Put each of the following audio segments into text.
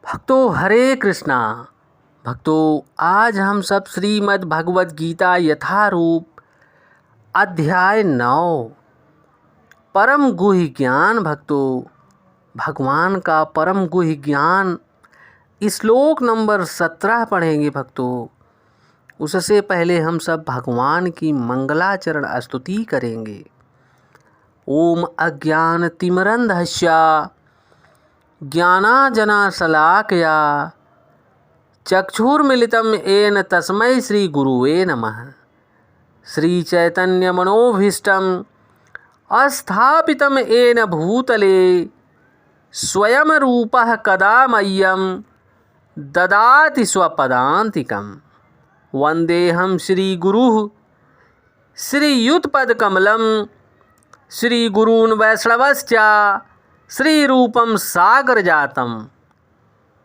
भक्तों हरे कृष्णा। भक्तों आज हम सब श्रीमद् भगवद गीता यथारूप अध्याय 9 परम गुह्य ज्ञान। भक्तों भगवान का परम गुह्य ज्ञान श्लोक नंबर 17 पढ़ेंगे। भक्तों उससे पहले हम सब भगवान की मंगलाचरण स्तुति करेंगे। ओम अज्ञान तिमिरन्धस्य ज्ञानांजनशलाकया चक्षुर्मिलितं येन तस्मै श्री गुरुवे नमः। श्री चैतन्य मनोभीष्टं स्थापितं येन भूतले स्वयं रूपः कदा मह्यं ददाति स्वपदान्तिकं। वन्देऽहं श्री गुरुः श्रीयुतपदकमलं श्री गुरून् वैष्णवश्च श्रीरूपं सागरजातं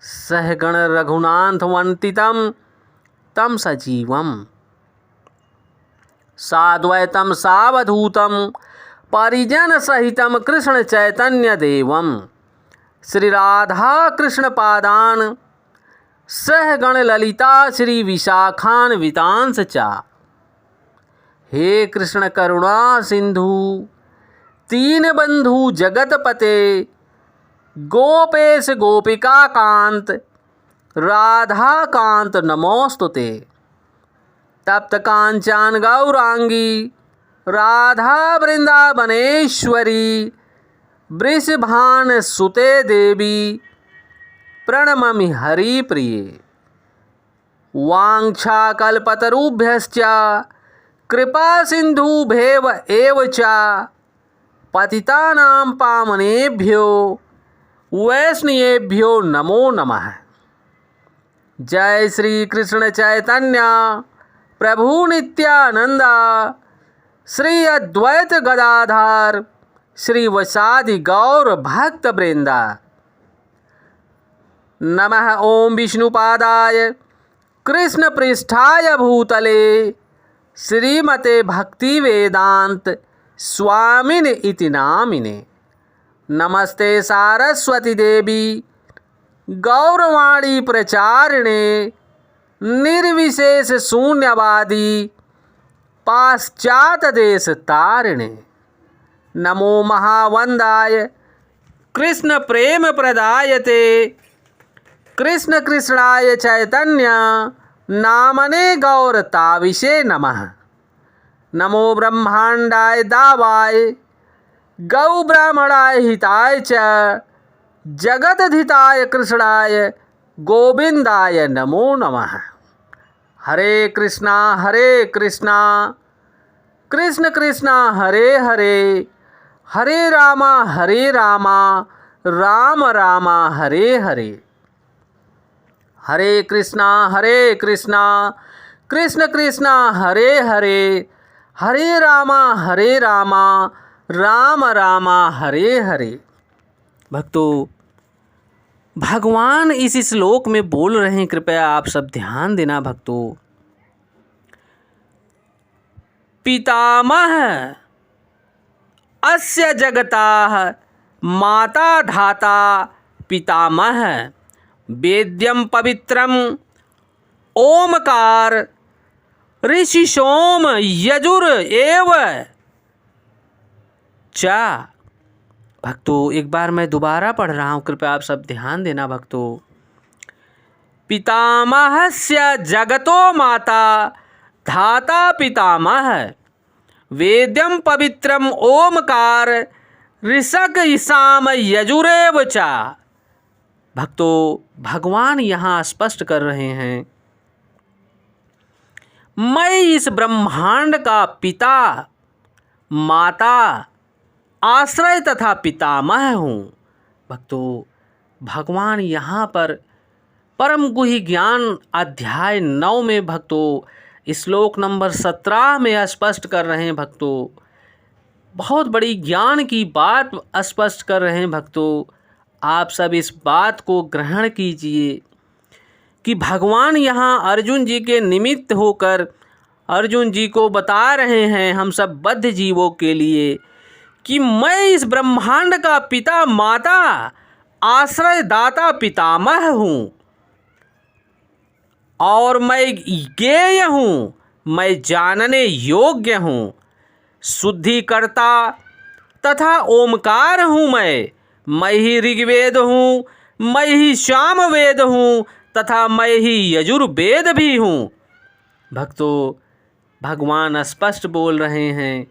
सहगण रघुनाथवन्दितं तं सजीवं साद्वैतं सावधूतं परिजनसहितं कृष्ण चैतन्यदेवं श्रीराधा कृष्णपादान् सहगण ललिता श्री विशाखान्वितांश्च च। हे कृष्ण करुणा सिंधु दीनबंधु जगतपते गोपेश गोपिका कांत राधा कांत नमोस्तुते। तप्त कांचन गौरांगी राधा वृंदावनेश्वरी वृषभान सुते देवी प्रणममि हरिप्रिये। वाञ्छाकल्पतरुभ्यश्च कृपा सिन्धुभ्येव एव च पतितानां पावनेभ्यो वैष्णवेभ्यो नमो नमः। जय श्री कृष्ण चैतन्य प्रभु नित्यानंद श्री अद्वैत गदाधर श्री वसादि गौर भक्त वृंदा। नमः ओम विष्णुपादाय कृष्ण पृष्ठाय भूतले श्रीमते भक्ति वेदांत स्वामिने इति नामिने। नमस्ते सारस्वती देवी गौरवाणी प्रचारिणे निर्विशेष शून्यवादी पाश्चात देश तारिणे। नमो महावंदाय कृष्ण प्रेम प्रदायते कृष्ण कृष्णाय चैतन्य नामने गौरताविषे नमः। नमो ब्रह्मांडाय दावाय गौ ब्राह्मणाय हिताय च जगदधिताय कृष्णाय गोविंदाय नमो नमः। हरे कृष्णा कृष्ण कृष्ण हरे हरे हरे रामा राम राम हरे हरे। हरे कृष्णा कृष्ण कृष्ण हरे हरे हरे रामा राम राम हरे हरे। भक्तों भगवान इस श्लोक में बोल रहे हैं, कृपया आप सब ध्यान देना। भक्तों पितामह अस्य जगताः माता धाता पितामह वेद्यं पवित्रम ओमकार ऋषि सोम यजुर एव च। भक्तों एक बार मैं दोबारा पढ़ रहा हूँ, कृपया आप सब ध्यान देना। भक्तों पितामहस्य जगतो माता धाता पितामह वेद्यं पवित्रम ओमकार ऋषक ईसाम यजुरेव च। भक्तों भगवान यहाँ स्पष्ट कर रहे हैं, मैं इस ब्रह्मांड का पिता माता आश्रय तथा पितामह हूँ। भक्तों भगवान यहाँ पर परम गुह्य ज्ञान अध्याय 9 में भक्तों श्लोक नंबर 17 में स्पष्ट कर रहे हैं। भक्तों बहुत बड़ी ज्ञान की बात स्पष्ट कर रहे हैं। भक्तों आप सब इस बात को ग्रहण कीजिए कि भगवान यहाँ अर्जुन जी के निमित्त होकर अर्जुन जी को बता रहे हैं, हम सब बद्ध जीवों के लिए, कि मैं इस ब्रह्मांड का पिता माता आश्रयदाता पितामह हूँ, और मैं ज्ञेय हूँ, मैं जानने योग्य हूँ। शुद्धिकर्ता तथा ओमकार हूँ मैं ही ऋग्वेद हूँ, मैं ही सामवेद हूँ तथा मैं ही यजुर्वेद भी हूँ। भक्तों, भगवान स्पष्ट बोल रहे हैं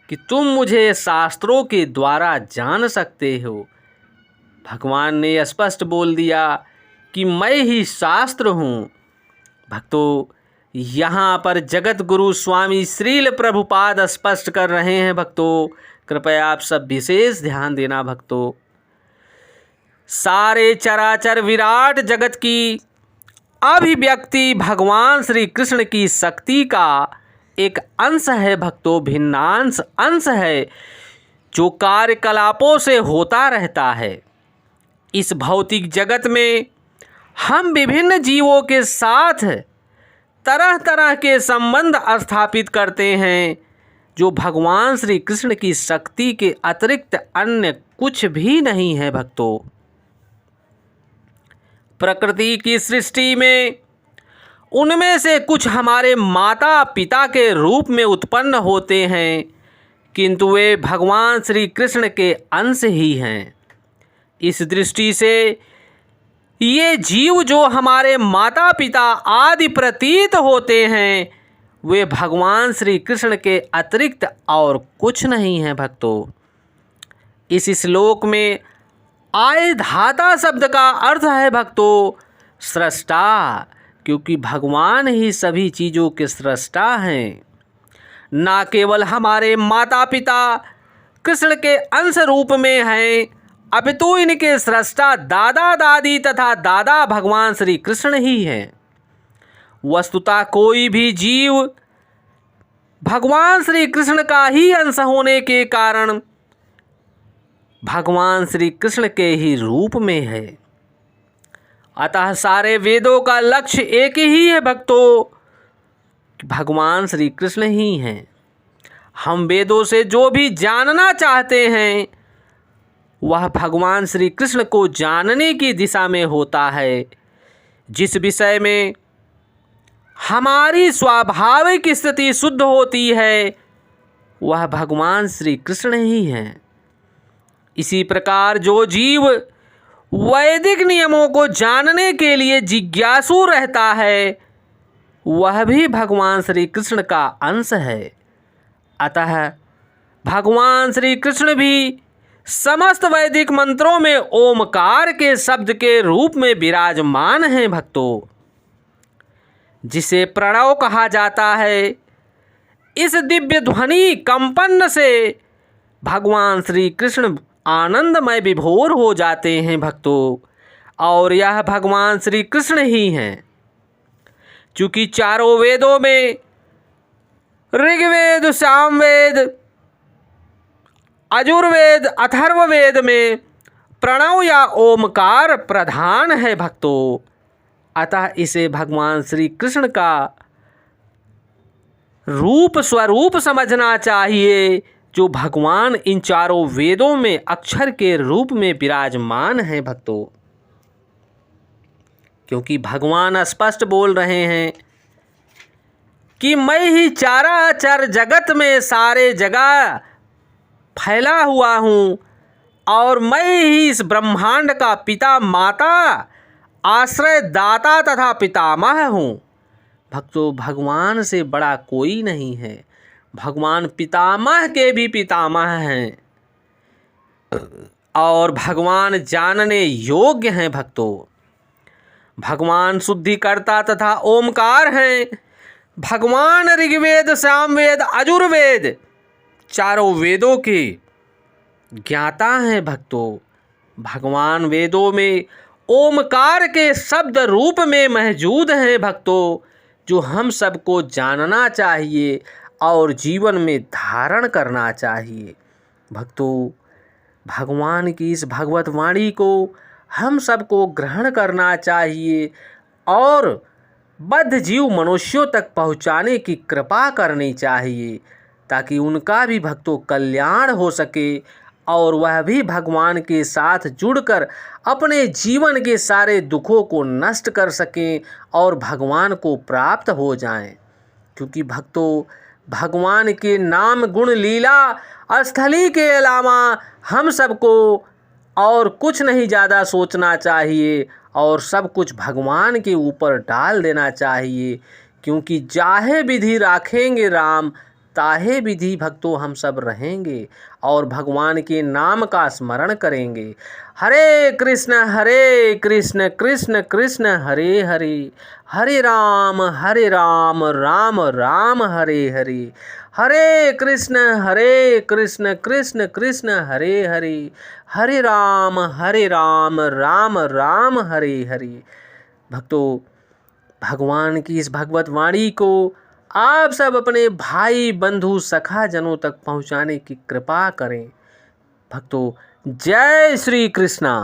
कि तुम मुझे शास्त्रों के द्वारा जान सकते हो। भगवान ने स्पष्ट बोल दिया कि मैं ही शास्त्र हूँ। भक्तों, यहाँ पर जगत गुरु स्वामी श्रील प्रभुपाद स्पष्ट कर रहे हैं। भक्तों, कृपया आप सब विशेष ध्यान देना। भक्तों, सारे चराचर विराट जगत की अभिव्यक्ति भगवान श्री कृष्ण की शक्ति का एक अंश है। भक्तों, भिन्नांश अंश है जो कार्यकलापों से होता रहता है। इस भौतिक जगत में हम विभिन्न जीवों के साथ तरह तरह के संबंध स्थापित करते हैं, जो भगवान श्री कृष्ण की शक्ति के अतिरिक्त अन्य कुछ भी नहीं है। भक्तों, प्रकृति की सृष्टि में उनमें से कुछ हमारे माता पिता के रूप में उत्पन्न होते हैं, किंतु वे भगवान श्री कृष्ण के अंश ही हैं। इस दृष्टि से ये जीव जो हमारे माता पिता आदि प्रतीत होते हैं, वे भगवान श्री कृष्ण के अतिरिक्त और कुछ नहीं है। भक्तों, इस श्लोक में आए धाता शब्द का अर्थ है भक्तों सृष्टा, क्योंकि भगवान ही सभी चीज़ों के सृष्टा हैं। ना केवल हमारे माता पिता कृष्ण के अंश रूप में हैं, अपितु इनके सृष्टा दादा दादी तथा दादा भगवान श्री कृष्ण ही हैं। वस्तुतः कोई भी जीव भगवान श्री कृष्ण का ही अंश होने के कारण भगवान श्री कृष्ण के ही रूप में है। अतः सारे वेदों का लक्ष्य एक ही है भक्तों, भगवान श्री कृष्ण ही हैं। हम वेदों से जो भी जानना चाहते हैं वह भगवान श्री कृष्ण को जानने की दिशा में होता है। जिस विषय में हमारी स्वाभाविक स्थिति शुद्ध होती है वह भगवान श्री कृष्ण ही हैं। इसी प्रकार जो जीव वैदिक नियमों को जानने के लिए जिज्ञासु रहता है वह भी भगवान श्री कृष्ण का अंश है। अतः भगवान श्री कृष्ण भी समस्त वैदिक मंत्रों में ओमकार के शब्द के रूप में विराजमान हैं। भक्तों, जिसे प्रणव कहा जाता है, इस दिव्य ध्वनि कंपन से भगवान श्री कृष्ण आनंदमय विभोर हो जाते हैं। भक्तों, और यह भगवान श्री कृष्ण ही हैं। चूँकि चारों वेदों में ऋग्वेद, सामवेद, यजुर्वेद, अथर्ववेद में प्रणव या ओमकार प्रधान है। भक्तों, अतः इसे भगवान श्री कृष्ण का रूप स्वरूप समझना चाहिए, जो भगवान इन चारों वेदों में अक्षर के रूप में विराजमान हैं। भक्तों, क्योंकि भगवान स्पष्ट बोल रहे हैं कि मैं ही चराचर जगत में सारे जगह फैला हुआ हूँ, और मैं ही इस ब्रह्मांड का पिता, माता, आश्रय दाता तथा पितामह हूँ। भक्तों, भगवान से बड़ा कोई नहीं है। भगवान पितामह के भी पितामह हैं और भगवान जानने योग्य हैं। भक्तों, भगवान शुद्धिकर्ता तथा ओमकार हैं। भगवान ऋग्वेद, सामवेद, यजुर्वेद चारों वेदों के ज्ञाता हैं। भक्तों, भगवान वेदों में ओमकार के शब्द रूप में मौजूद हैं। भक्तों, जो हम सबको जानना चाहिए और जीवन में धारण करना चाहिए। भक्तों, भगवान की इस भगवत वाणी को हम सबको ग्रहण करना चाहिए और बद्ध जीव मनुष्यों तक पहुँचाने की कृपा करनी चाहिए, ताकि उनका भी भक्तों कल्याण हो सके और वह भी भगवान के साथ जुड़कर अपने जीवन के सारे दुखों को नष्ट कर सकें और भगवान को प्राप्त हो जाएं। क्योंकि भक्तों, भगवान के नाम गुण लीला स्थली के अलावा हम सबको और कुछ नहीं ज़्यादा सोचना चाहिए और सब कुछ भगवान के ऊपर डाल देना चाहिए। क्योंकि जाहे विधि राखेंगे राम, ताहे विधि भक्तों हम सब रहेंगे और भगवान के नाम का स्मरण करेंगे। हरे कृष्ण कृष्ण कृष्ण हरे हरे, हरे राम राम राम हरे हरे, हरे कृष्ण कृष्ण कृष्ण हरे हरे, हरे राम राम राम हरे हरे। भक्तों, भगवान की इस भगवत वाणी को आप सब अपने भाई बंधु सखा जनों तक पहुंचाने की कृपा करें। भक्तों, जय श्री कृष्णा।